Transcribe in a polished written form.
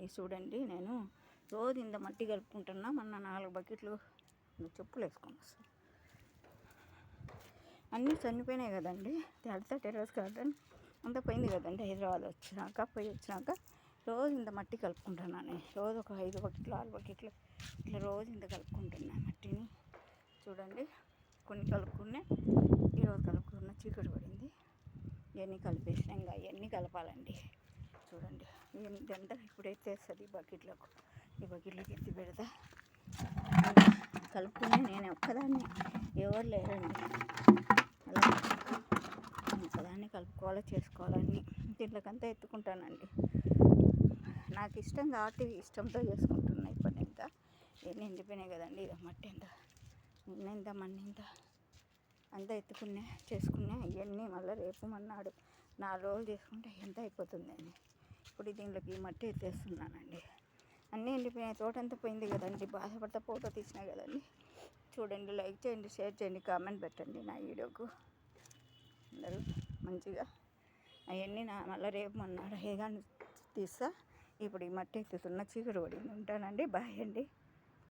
అయిపోయిందండి. చూడండి, నేను రోజు ఇంత మట్టి కలుపుకుంటున్నా. మొన్న 4 బకెట్లు చెప్పులు వేసుకొని వస్తాను. అన్నీ చనిపోయినాయి కదండి. లలిత టెర్రస్ గార్డెన్ అంతా పోయింది కదండి. హైదరాబాద్ వచ్చినాక రోజు ఇంత మట్టి కలుపుకుంటున్నాను. రోజు ఒక 5 బకెట్లు 6 బకెట్లు ఇట్లా రోజు ఇంత కలుపుకుంటున్నాను మట్టిని. చూడండి, కొన్ని కలుపుకునే ఈరోజు కలుపుకున్న చీకటి పడింది. ఇవన్నీ కలిపేసినా, ఇంకా ఇవన్నీ కలపాలండి. చూడండి, ఇదంతా ఇప్పుడైతే వేస్తుంది ఈ బకెట్లోకి ఎత్తి పెడతా. కలుపుకుని నేను ఒక్కదాన్ని, ఎవరు లేరండి. అలా ఒక్కదాన్ని కలుపుకోవాలో చేసుకోవాలని దీంట్లోకంతా ఎత్తుకుంటానండి. నాకు ఇష్టం కాబట్టి ఇష్టంతో చేసుకుంటున్నా. ఇప్పటింతా ఎన్ని ఎండిపోయినాయి కదండి. ఇది మట్టి ఎంత నిన్నంత మన్నింత అంతా చేసుకున్నా. ఇవన్నీ మళ్ళీ రేపు మన్నాడు 4 రోజులు చేసుకుంటే ఎంత అయిపోతుంది అని ఇప్పుడు దీంట్లోకి ఈ మట్టి ఎత్తేస్తున్నానండి. అన్నీ ఎండిపోయినాయి, తోటంతా పోయింది కదండి. బాధపడతా ఫోటో తీసినా కదండి. చూడండి, లైక్ చేయండి, షేర్ చేయండి, కామెంట్ పెట్టండి నా వీడియోకు. అందరూ మంచిగా అవన్నీ మళ్ళీ రేపు మన్నాడు హేగాన్ని తీస్తా. ఇప్పుడు ఈ మట్టి ఎత్తుతున్న చీకటి పడింది. ఉంటానండి. బాయ్ అండి.